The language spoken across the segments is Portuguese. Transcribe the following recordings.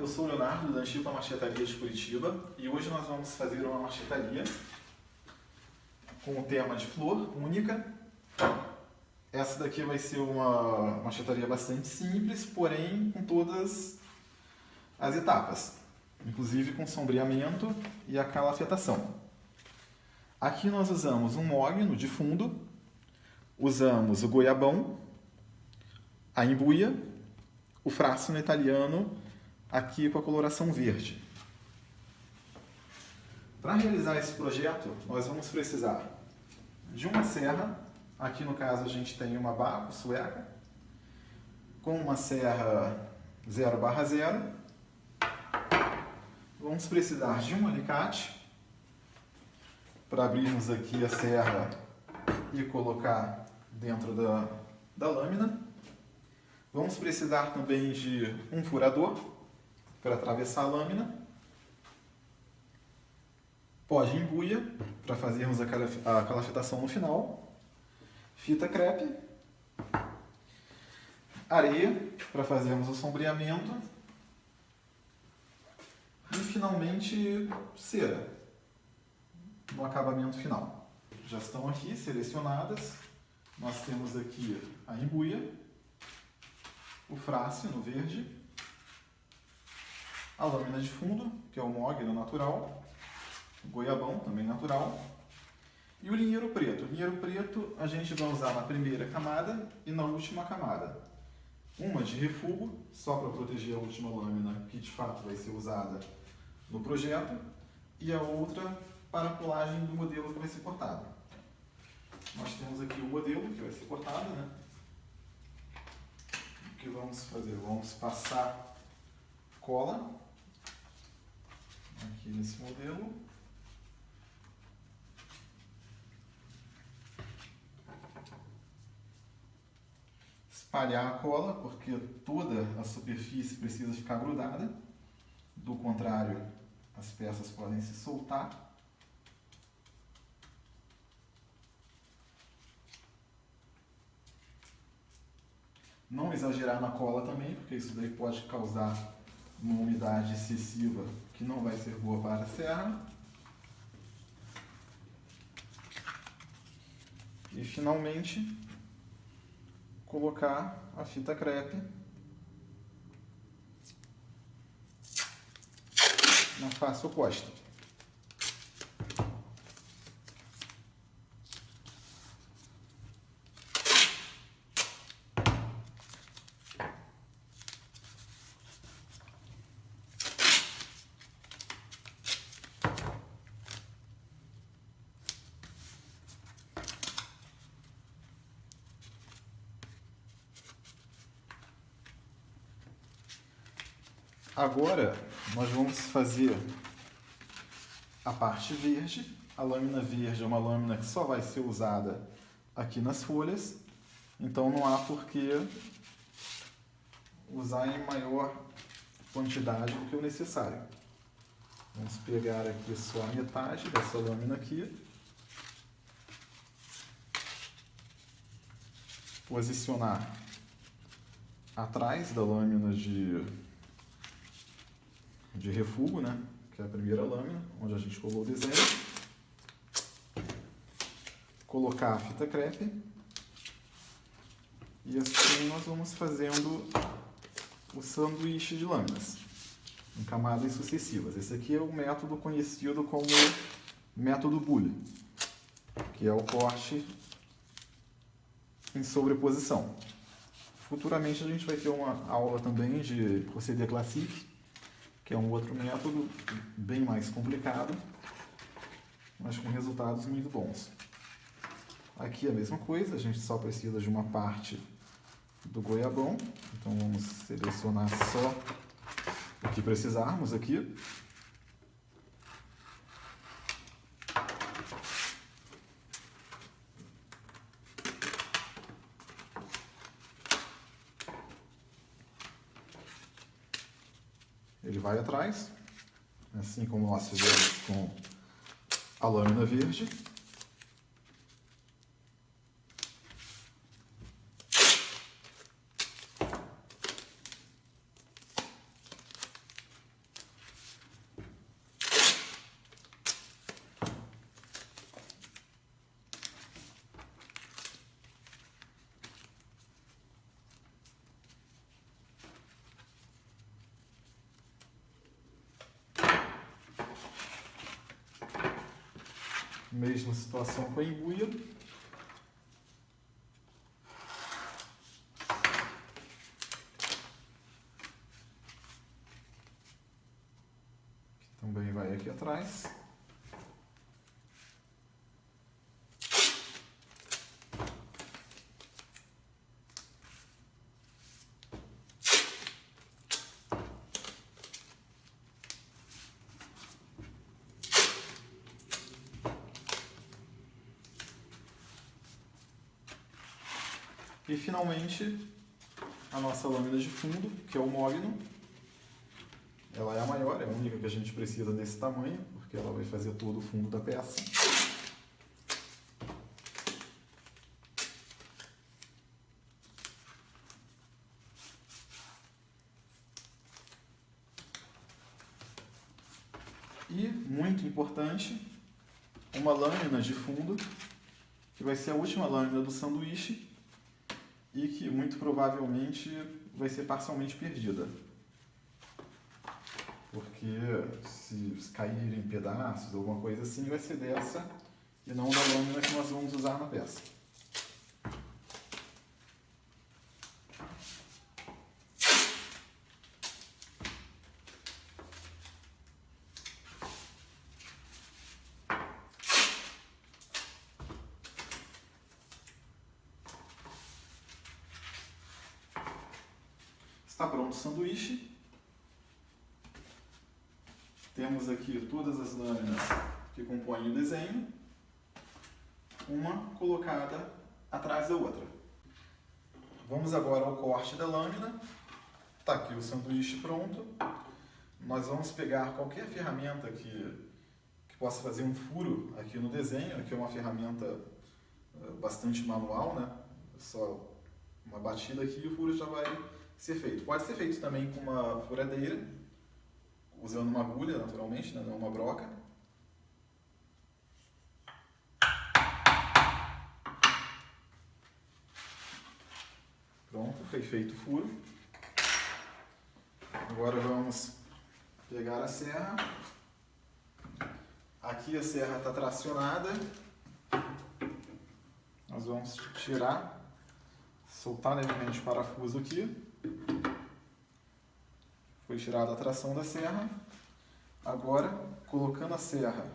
eu sou o Leonardo, da Antiga Marchetaria de Curitiba, e hoje nós vamos fazer uma marchetaria com o tema de flor única. Essa daqui vai ser uma marchetaria bastante simples, porém com todas as etapas, inclusive com sombreamento e a calafetação. Aqui nós usamos um mogno de fundo, usamos o goiabão, a embuia, o frasno italiano, aqui com a coloração verde. Para realizar esse projeto, nós vamos precisar de uma serra. Aqui no caso a gente tem uma Bahco sueca, com uma serra 0/0. Vamos precisar de um alicate, para abrirmos aqui a serra e colocar dentro da lâmina. Vamos precisar também de um furador para atravessar a lâmina, pó de embuia para fazermos a calafetação no final, fita crepe, areia para fazermos o sombreamento e finalmente cera no acabamento final. Já estão aqui selecionadas. Nós temos aqui a embuia, o frasno verde, a lâmina de fundo, que é o mogno natural, o goiabão, também natural, e o linheiro preto. O linheiro preto a gente vai usar na primeira camada e na última camada. Uma de refúgio, só para proteger a última lâmina, que de fato vai ser usada no projeto, e a outra para a colagem do modelo que vai ser cortado. Nós temos aqui o modelo que vai ser cortado, né? O que vamos fazer? Vamos passar cola aqui nesse modelo. Espalhar a cola, porque toda a superfície precisa ficar grudada. Do contrário, as peças podem se soltar. Não exagerar na cola também, porque isso daí pode causar uma umidade excessiva que não vai ser boa para a serra. E finalmente, colocar a fita crepe na face oposta. Agora nós vamos fazer a parte verde. A lâmina verde é uma lâmina que só vai ser usada aqui nas folhas, então não há por que usar em maior quantidade do que o necessário. Vamos pegar aqui só a metade dessa lâmina aqui, posicionar atrás da lâmina de refúgio, né? Que é a primeira lâmina, onde a gente colou o desenho. Colocar a fita crepe. E assim nós vamos fazendo o sanduíche de lâminas, em camadas sucessivas. Esse aqui é o método conhecido como método Bull, que é o corte em sobreposição. Futuramente a gente vai ter uma aula também de procedê classique, que é um outro método bem mais complicado, mas com resultados muito bons. Aqui é a mesma coisa, a gente só precisa de uma parte do goiabão, então vamos selecionar só o que precisarmos aqui. Ele vai atrás, assim como nós fizemos com a lâmina verde. Mesma situação com a embuia. Também vai aqui atrás. E finalmente a nossa lâmina de fundo, que é o mogno. Ela é a maior, é a única que a gente precisa desse tamanho, porque ela vai fazer todo o fundo da peça. E, muito importante, uma lâmina de fundo, que vai ser a última lâmina do sanduíche e que muito provavelmente vai ser parcialmente perdida. Porque se cair em pedaços, alguma coisa assim, vai ser dessa e não da lâmina que nós vamos usar na peça. Está pronto o sanduíche. Temos aqui todas as lâminas que compõem o desenho, uma colocada atrás da outra. Vamos agora ao corte da lâmina. Está aqui o sanduíche pronto. Nós vamos pegar qualquer ferramenta que possa fazer um furo aqui no desenho. Aqui é uma ferramenta bastante manual, né? Só uma batida aqui e o furo já vai ser feito. Pode ser feito também com uma furadeira, usando uma agulha, naturalmente, né? Não uma broca. Pronto, foi feito o furo. Agora vamos pegar a serra. Aqui a serra está tracionada. Nós vamos tirar, soltar levemente o parafuso aqui. Foi tirada a tração da serra. Agora, colocando a serra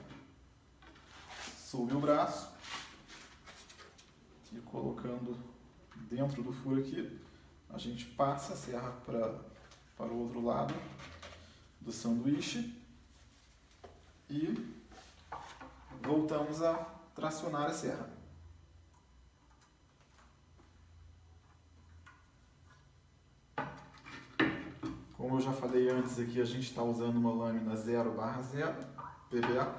sob o braço e colocando dentro do furo aqui, a gente passa a serra para o outro lado do sanduíche e voltamos a tracionar a serra. Como eu já falei antes aqui, a gente está usando uma lâmina 0/0 PBA.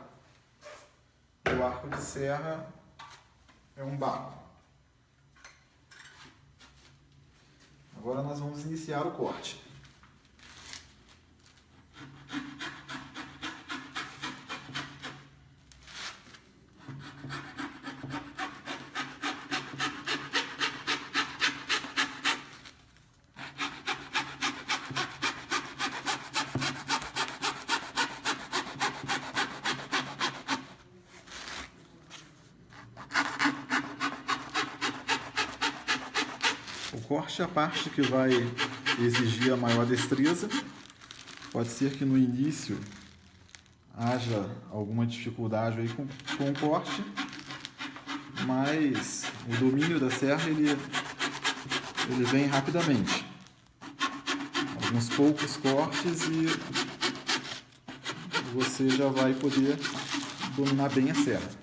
O arco de serra é um baco. Agora nós vamos iniciar o corte. O corte é a parte que vai exigir a maior destreza. Pode ser que no início haja alguma dificuldade aí com o corte, mas o domínio da serra ele vem rapidamente. Alguns poucos cortes e você já vai poder dominar bem a serra.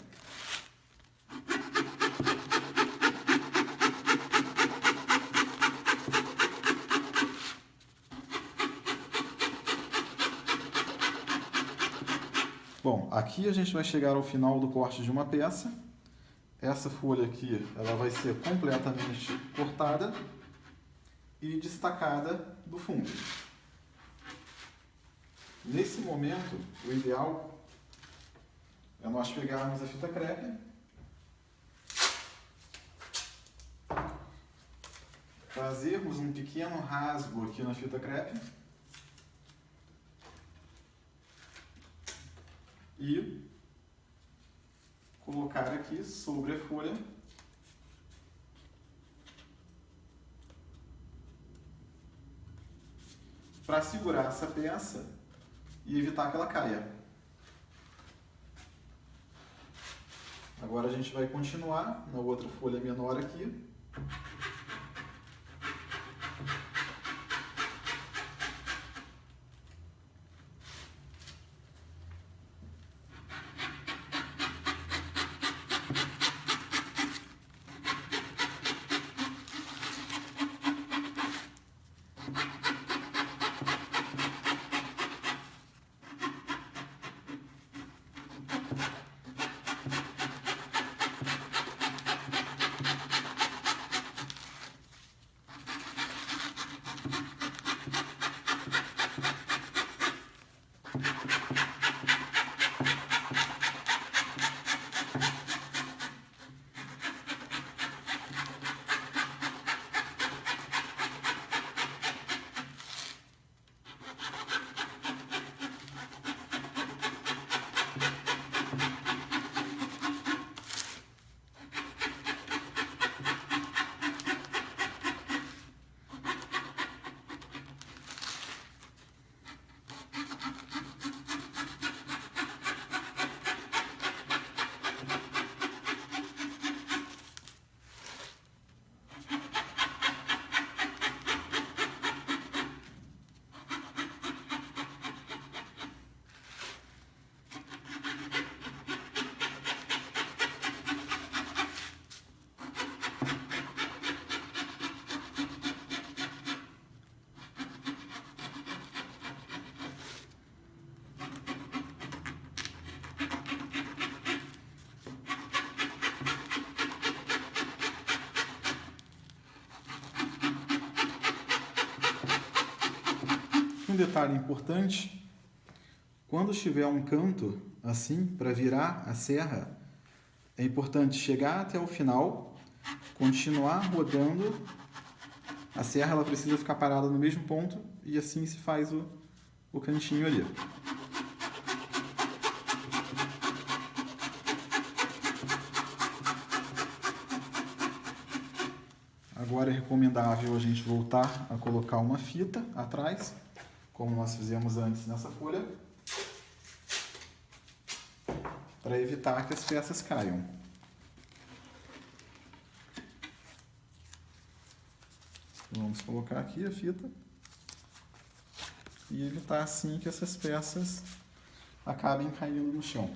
Bom, aqui a gente vai chegar ao final do corte de uma peça. Essa folha aqui, ela vai ser completamente cortada e destacada do fundo. Nesse momento, o ideal é nós pegarmos a fita crepe, fazermos um pequeno rasgo aqui na fita crepe e marcar aqui sobre a folha para segurar essa peça e evitar que ela caia. Agora a gente vai continuar na outra folha menor aqui. Um detalhe importante, quando tiver um canto assim, para virar a serra, é importante chegar até o final, continuar rodando, a serra ela precisa ficar parada no mesmo ponto e assim se faz o cantinho ali. Agora é recomendável a gente voltar a colocar uma fita atrás, como nós fizemos antes nessa folha, para evitar que as peças caiam. Vamos colocar aqui a fita e evitar assim que essas peças acabem caindo no chão.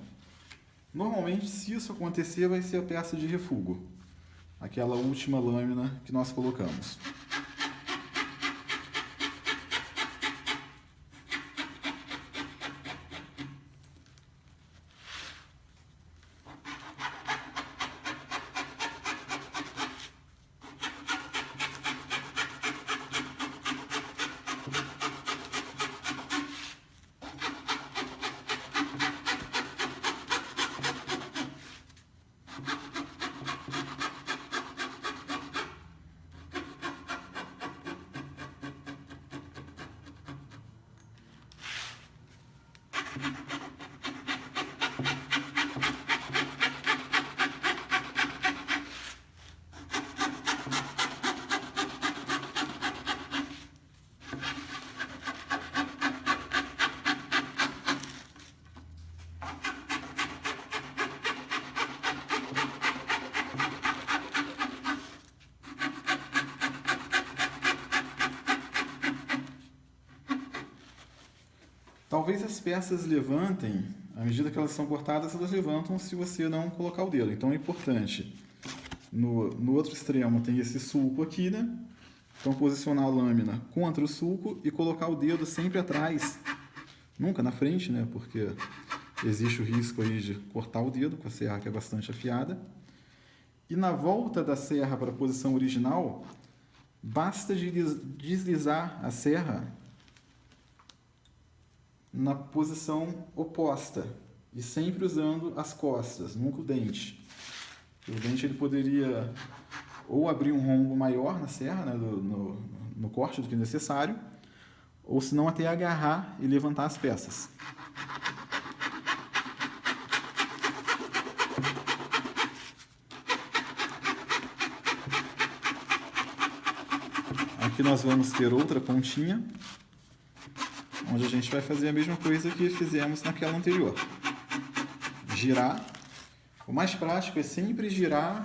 Normalmente, se isso acontecer, vai ser a peça de refúgio, aquela última lâmina que nós colocamos. Talvez as peças levantem, à medida que elas são cortadas, elas levantam se você não colocar o dedo. Então é importante, no outro extremo tem esse sulco aqui, né? Então posicionar a lâmina contra o sulco e colocar o dedo sempre atrás, nunca na frente, né? Porque existe o risco aí de cortar o dedo com a serra que é bastante afiada. E na volta da serra para a posição original, basta deslizar a serra na posição oposta e sempre usando as costas, nunca o dente. O dente ele poderia ou abrir um rombo maior na serra, né, no corte do que necessário, ou se não até agarrar e levantar as peças. Aqui nós vamos ter outra pontinha, onde a gente vai fazer a mesma coisa que fizemos naquela anterior. Girar. O mais prático é sempre girar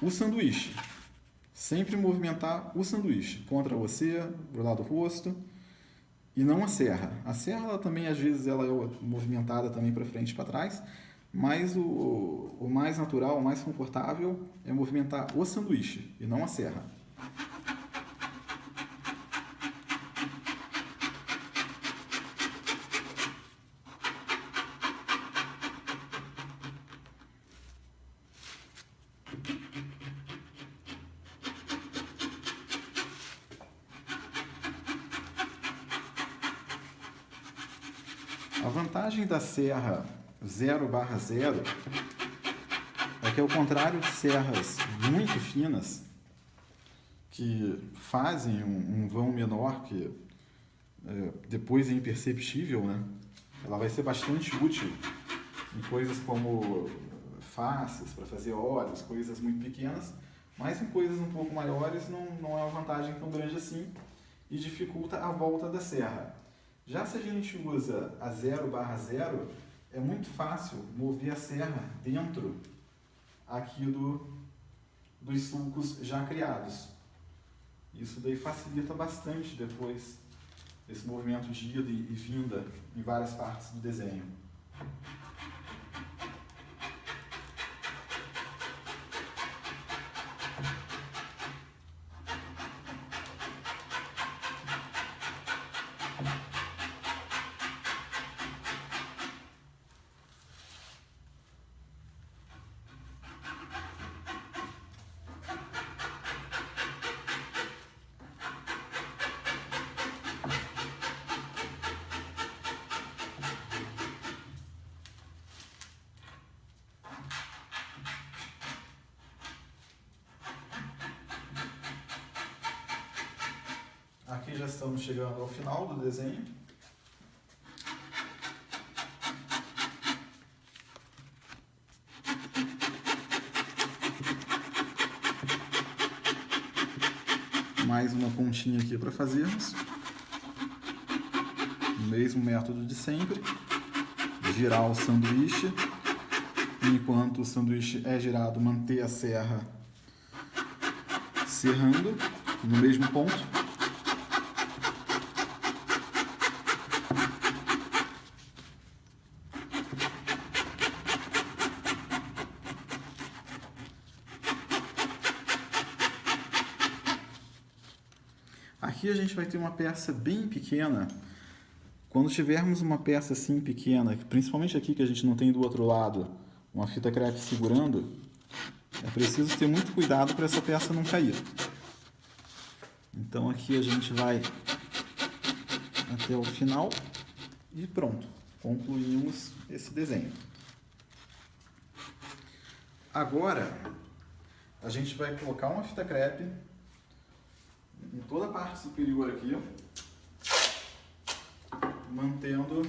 o sanduíche. Sempre movimentar o sanduíche contra você, do lado do rosto, e não a serra. A serra ela também, às vezes, ela é movimentada também para frente e para trás, mas o mais natural, o mais confortável é movimentar o sanduíche e não a serra. A vantagem da serra 0/0 é que, ao contrário de serras muito finas, que fazem um vão menor, que depois é imperceptível, né? Ela vai ser bastante útil em coisas como faces, para fazer olhos, coisas muito pequenas, mas em coisas um pouco maiores não é uma vantagem tão grande assim e dificulta a volta da serra. Já se a gente usa a 0/0, é muito fácil mover a serra dentro aqui dos sulcos já criados. Isso daí facilita bastante depois esse movimento de ida e vinda em várias partes do desenho. Aqui já estamos chegando ao final do desenho. Mais uma pontinha aqui para fazermos. O mesmo método de sempre. Girar o sanduíche. Enquanto o sanduíche é girado, manter a serra serrando no mesmo ponto. Aqui a gente vai ter uma peça bem pequena. Quando tivermos uma peça assim pequena, principalmente aqui que a gente não tem do outro lado uma fita crepe segurando, é preciso ter muito cuidado para essa peça não cair. Então aqui a gente vai até o final e pronto, concluímos esse desenho. Agora a gente vai colocar uma fita crepe em toda a parte superior aqui, mantendo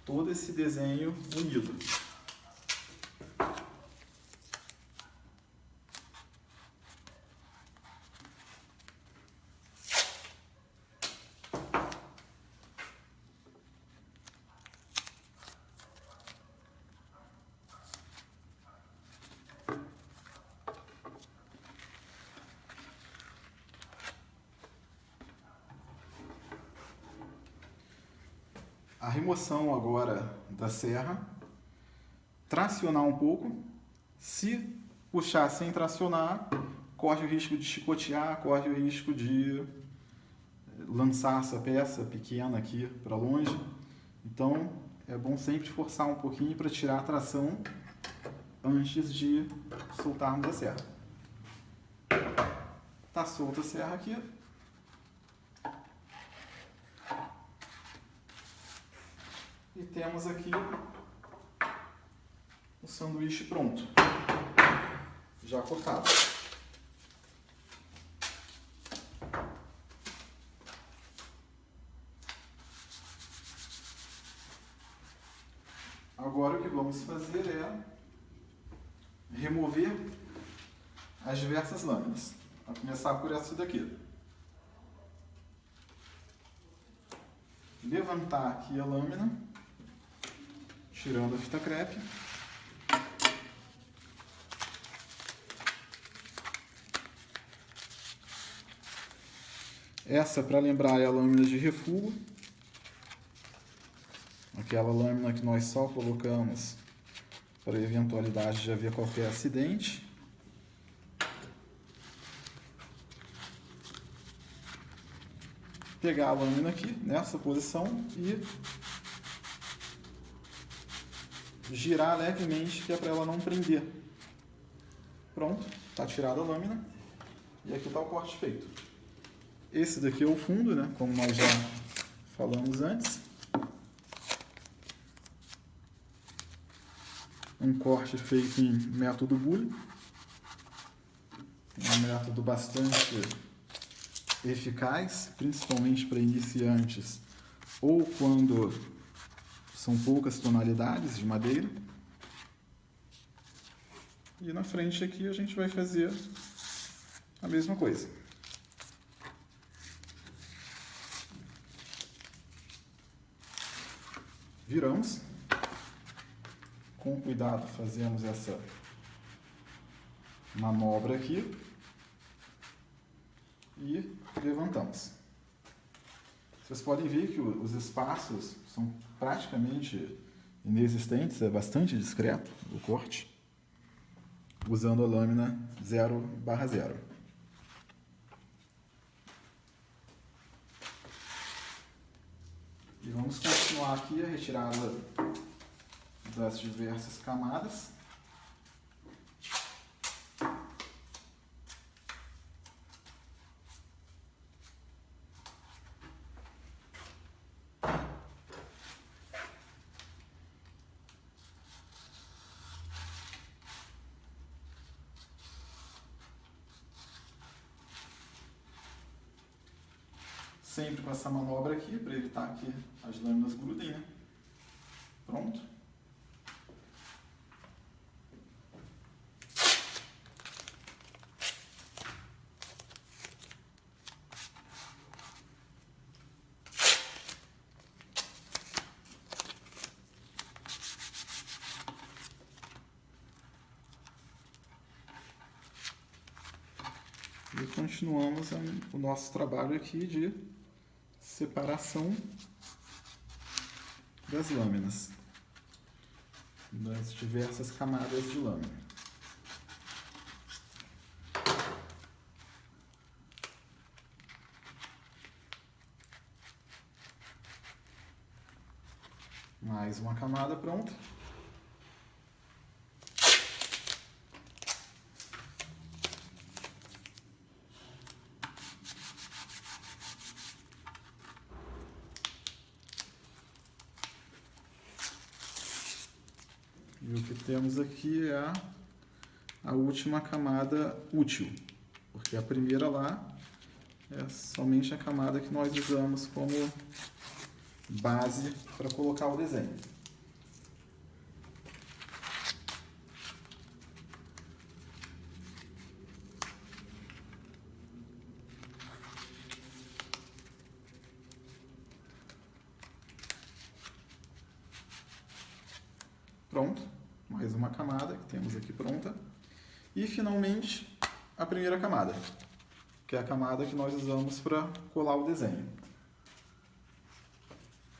todo esse desenho unido. A remoção agora da serra, tracionar um pouco. Se puxar sem tracionar, corre o risco de chicotear, corre o risco de lançar essa peça pequena aqui para longe. Então é bom sempre forçar um pouquinho para tirar a tração antes de soltarmos a serra. Tá solta a serra aqui. E temos aqui o sanduíche pronto, já cortado. Agora o que vamos fazer é remover as diversas lâminas. Vou começar por essa daqui. Levantar aqui a lâmina, tirando a fita crepe. Essa, para lembrar, é a lâmina de refúgio. Aquela lâmina que nós só colocamos para a eventualidade de haver qualquer acidente. Pegar a lâmina aqui nessa posição e girar levemente, que é para ela não prender. Pronto, está tirada a lâmina e aqui está o corte feito. Esse daqui é o fundo, né? Como nós já falamos antes. Um corte feito em método Boolean. Um método bastante eficaz, principalmente para iniciantes ou quando são poucas tonalidades de madeira. E na frente aqui a gente vai fazer a mesma coisa. Viramos. Com cuidado fazemos essa manobra aqui e levantamos. Vocês podem ver que os espaços são praticamente inexistentes, é bastante discreto o corte, usando a lâmina 0/0. E vamos continuar aqui a retirada das diversas camadas. Sempre com essa manobra aqui, para evitar que as lâminas grudem, né? Pronto. E continuamos o nosso trabalho aqui de separação das lâminas, das diversas camadas de lâmina. Mais uma camada pronta. E o que temos aqui é a última camada útil, porque a primeira lá é somente a camada que nós usamos como base para colocar o desenho. Pronto, mais uma camada que temos aqui pronta. E finalmente a primeira camada, que é a camada que nós usamos para colar o desenho.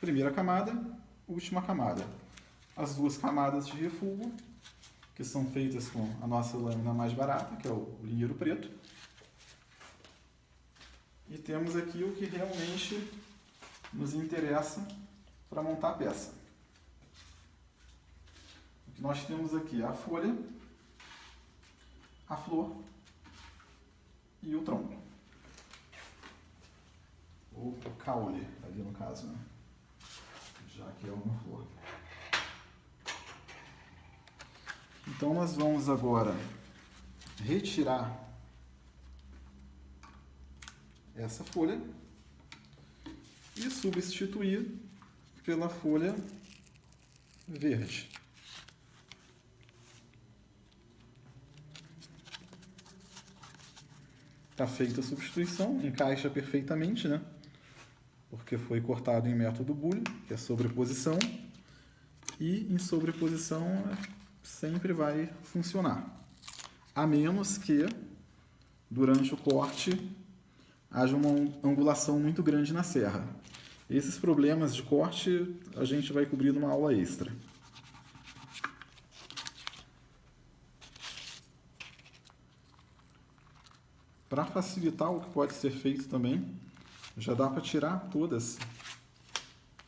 Primeira camada, última camada. As duas camadas de refúgio, que são feitas com a nossa lâmina mais barata, que é o linheiro preto. E temos aqui o que realmente nos interessa para montar a peça. O que nós temos aqui é a folha, a flor e o tronco. Ou o caule, ali no caso, né? Já que é uma flor. Então nós vamos agora retirar essa folha e substituir pela folha verde. Está feita a substituição, encaixa perfeitamente, né? Porque foi cortado em método Boolean, que é sobreposição, e em sobreposição sempre vai funcionar, a menos que durante o corte haja uma angulação muito grande na serra. Esses problemas de corte a gente vai cobrir numa aula extra. Para facilitar o que pode ser feito também, já dá para tirar todas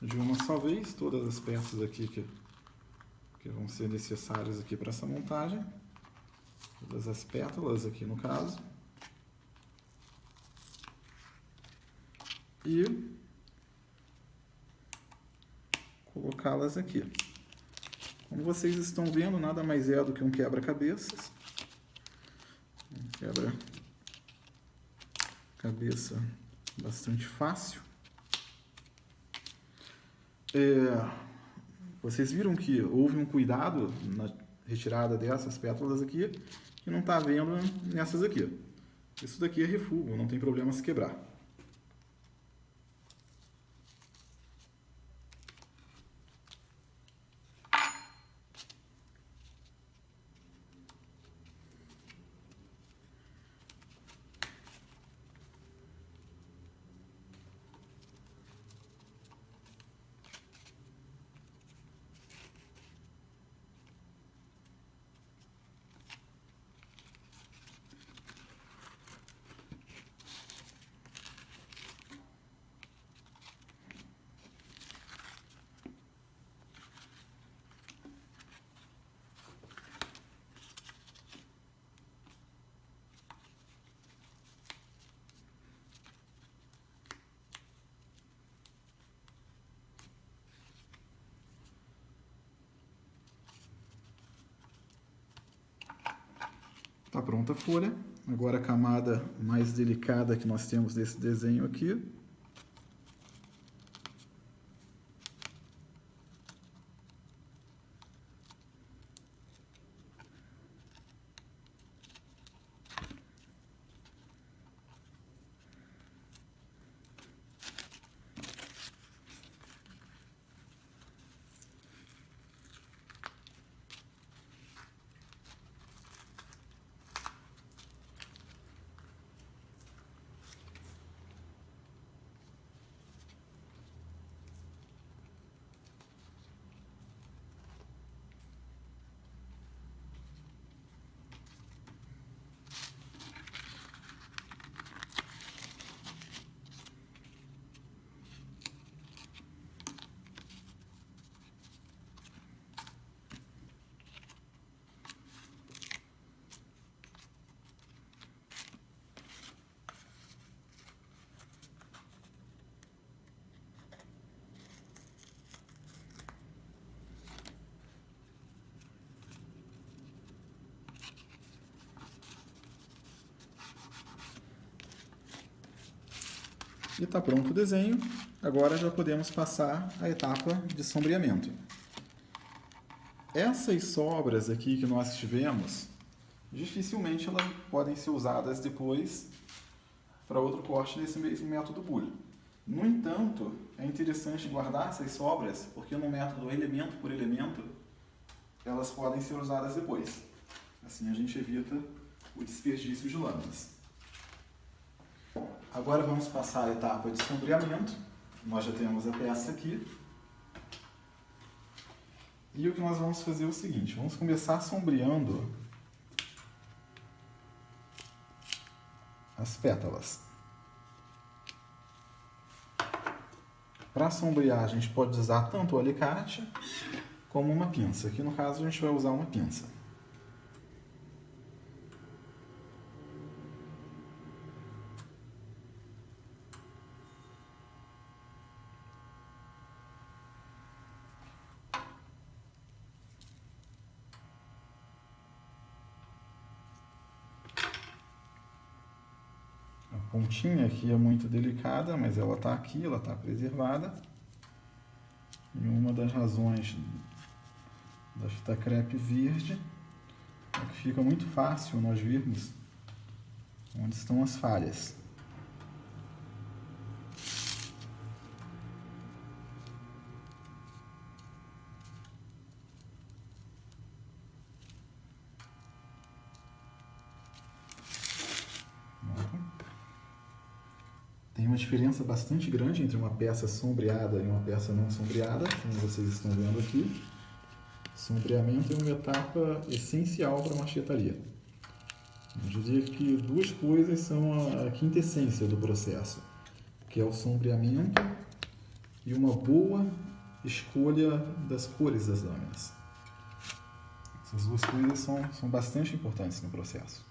de uma só vez, todas as peças aqui que vão ser necessárias aqui para essa montagem, todas as pétalas aqui no caso, e colocá-las aqui. Como vocês estão vendo, nada mais é do que um quebra-cabeças, cabeça bastante fácil. Vocês viram que houve um cuidado na retirada dessas pétalas aqui que não está havendo nessas aqui. Isso daqui é refúgio, não tem problema se quebrar. Está pronta a folha. Agora a camada mais delicada que nós temos desse desenho aqui. E está pronto o desenho. Agora já podemos passar à etapa de sombreamento. Essas sobras aqui que nós tivemos, dificilmente elas podem ser usadas depois para outro corte nesse mesmo método Boolean. No entanto, é interessante guardar essas sobras, porque no método elemento por elemento, elas podem ser usadas depois. Assim a gente evita o desperdício de lâminas. Agora vamos passar a etapa de sombreamento. Nós já temos a peça aqui. E o que nós vamos fazer é o seguinte, vamos começar sombreando as pétalas. Para sombrear, a gente pode usar tanto o alicate como uma pinça. Aqui no caso a gente vai usar uma pinça. A pontinha aqui é muito delicada, mas ela está aqui, ela está preservada. E uma das razões da fita crepe verde é que fica muito fácil nós virmos onde estão as falhas. Tem uma diferença bastante grande entre uma peça sombreada e uma peça não sombreada, como vocês estão vendo aqui. Sombreamento é uma etapa essencial para a machetaria. Eu diria que duas coisas são a quintessência do processo, que é o sombreamento e uma boa escolha das cores das lâminas. Essas duas coisas são bastante importantes no processo.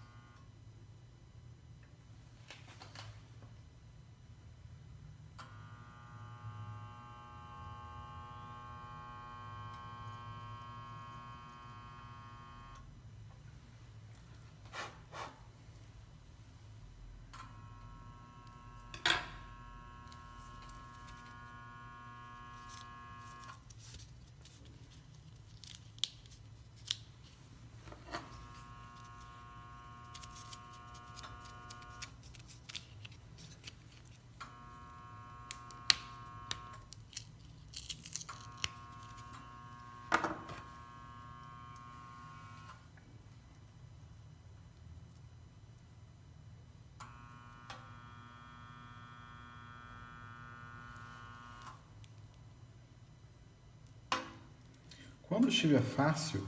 Quando estiver fácil,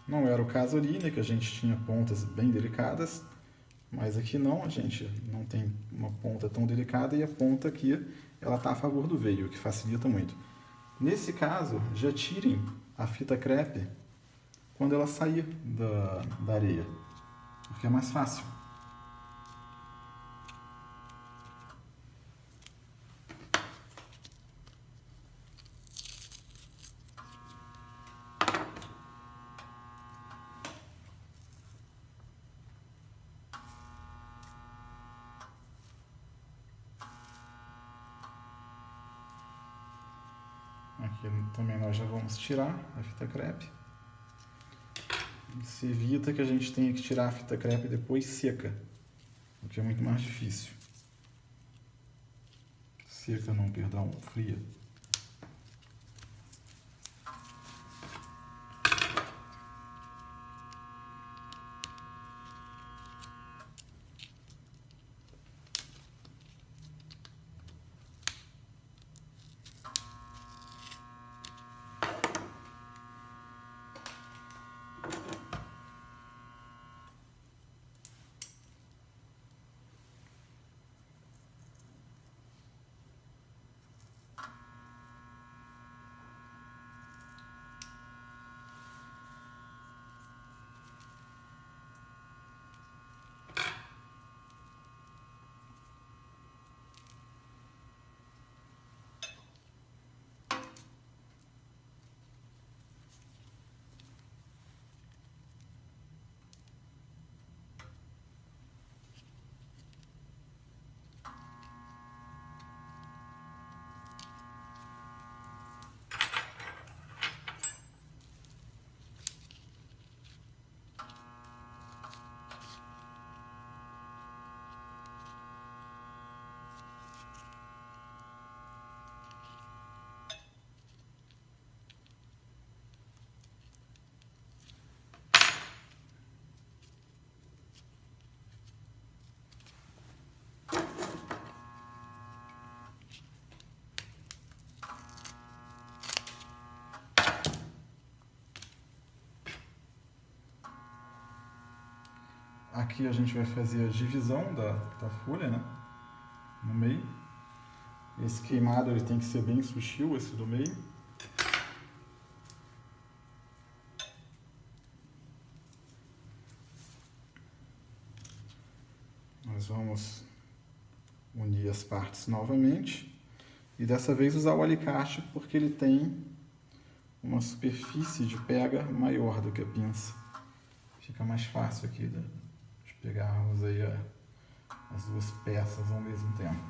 não era o caso ali, né, que a gente tinha pontas bem delicadas, mas aqui não, a gente não tem uma ponta tão delicada e a ponta aqui ela está a favor do veio, o que facilita muito. Nesse caso, já tirem a fita crepe quando ela sair da areia, porque é mais fácil. Aqui também nós já vamos tirar a fita crepe. Se evita que a gente tenha que tirar a fita crepe depois seca, o que é muito mais difícil. Seca não, perdão, fria. Aqui a gente vai fazer a divisão da folha, né? No meio. Esse queimado ele tem que ser bem sutil, esse do meio. Nós vamos unir as partes novamente. E dessa vez usar o alicate porque ele tem uma superfície de pega maior do que a pinça. Fica mais fácil aqui de pegarmos aí as duas peças ao mesmo tempo.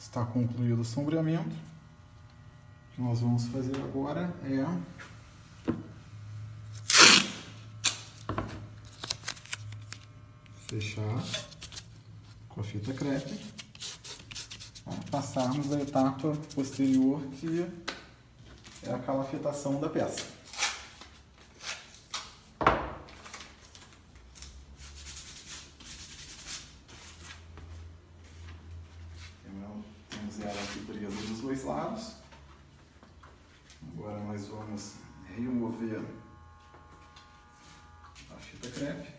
Está concluído o sombreamento. O que nós vamos fazer agora é fechar com a fita crepe para passarmos a etapa posterior, que é a calafetação da peça. Temos ela aqui presa dos dois lados. Agora nós vamos remover a fita crepe.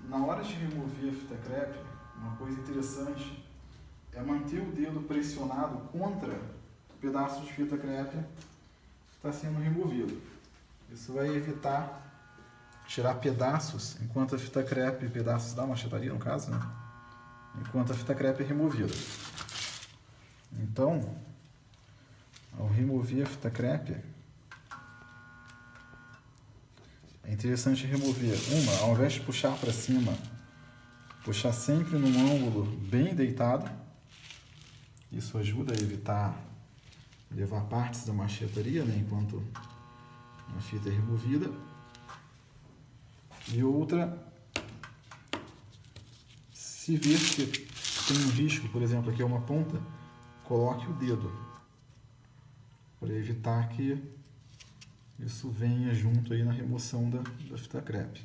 Na hora de remover a fita crepe, uma coisa interessante é manter o dedo pressionado contra o pedaço de fita crepe que está sendo removido. Isso vai evitar tirar pedaços enquanto a fita crepe, pedaços da machetaria no caso, né? Enquanto a fita crepe é removida. Então, ao remover a fita crepe, é interessante remover ao invés de puxar para cima, puxar sempre num ângulo bem deitado. Isso ajuda a evitar levar partes da machetaria, né, enquanto a fita é removida. E outra, se ver que tem um risco, por exemplo, aqui é uma ponta, coloque o dedo para evitar que isso venha junto aí na remoção da fita crepe.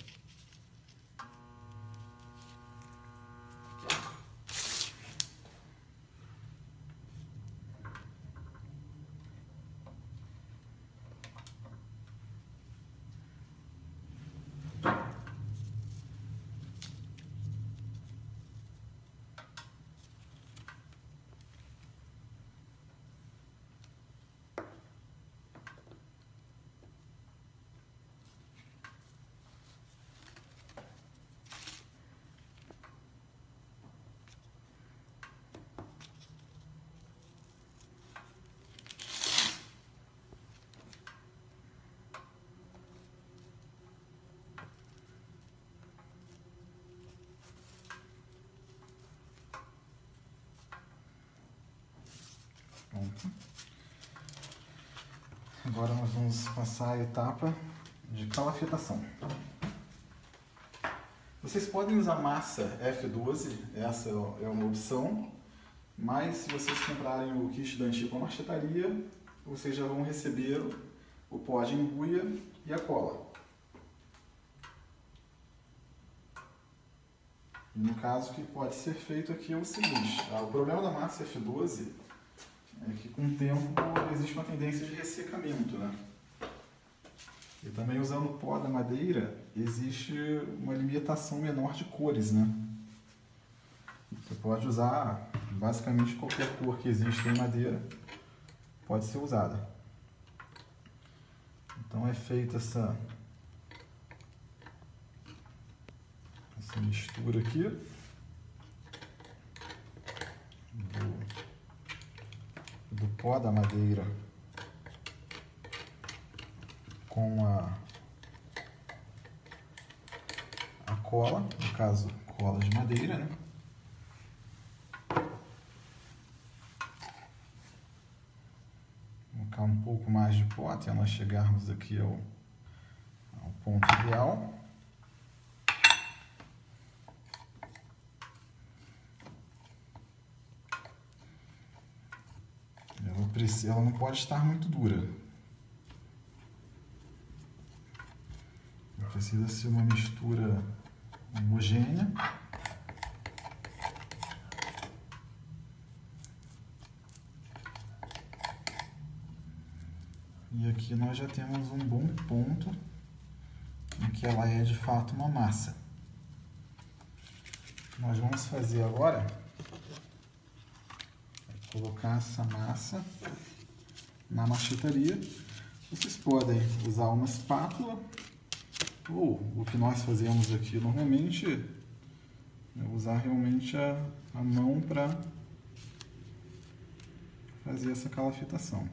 Pronto. Agora nós vamos passar a etapa de calafetação. Vocês podem usar massa F12, essa é uma opção, mas se vocês comprarem o kit da Antiqua Marchetaria, vocês já vão receber o pó de embuia e a cola. E no caso, o que pode ser feito aqui é o seguinte: o problema da massa F12 é que com o tempo existe uma tendência de ressecamento, né? E também usando o pó da madeira, existe uma limitação menor de cores, né? Você pode usar basicamente qualquer cor que existe em madeira, pode ser usada. Então é feita essa mistura aqui do pó da madeira com a cola, no caso cola de madeira, né? Vou colocar um pouco mais de pó até nós chegarmos aqui ao ponto ideal. Ela não pode estar muito dura. Precisa ser uma mistura homogênea. E aqui nós já temos um bom ponto em que ela é de fato uma massa. nós vamos fazer agora é colocar essa massa na machetaria. Vocês podem usar uma espátula ou o que nós fazemos aqui normalmente é usar realmente a mão para fazer essa calafetação.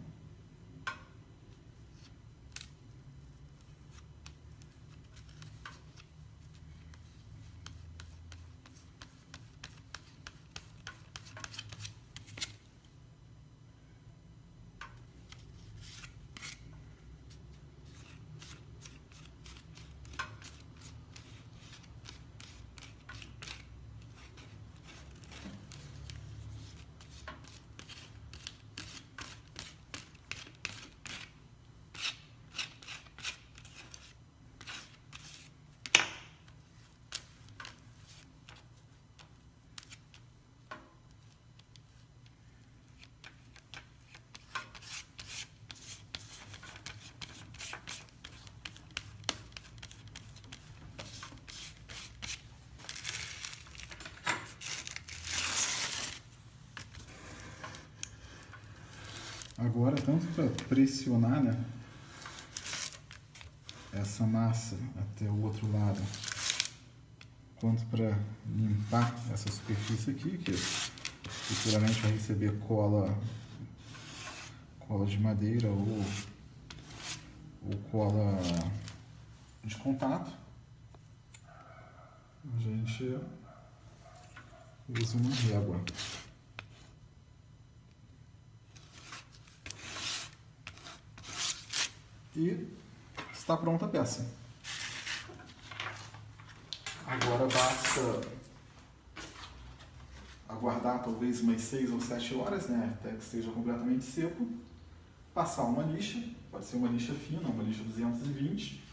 Agora, tanto para pressionar, né, essa massa até o outro lado, quanto para limpar essa superfície aqui, que futuramente vai receber cola de madeira ou cola de contato, a gente usa uma régua. E está pronta a peça. Agora basta aguardar talvez umas 6 ou 7 horas, né, até que esteja completamente seco. Passar uma lixa, pode ser uma lixa fina, uma lixa 220.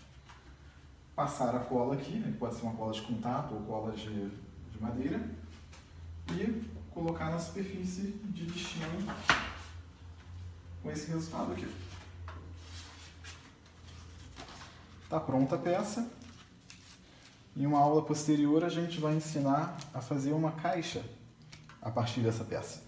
Passar a cola aqui, né, que pode ser uma cola de contato ou cola de madeira. E colocar na superfície de lixinho com esse resultado aqui. Está pronta a peça. Em uma aula posterior a gente vai ensinar a fazer uma caixa a partir dessa peça.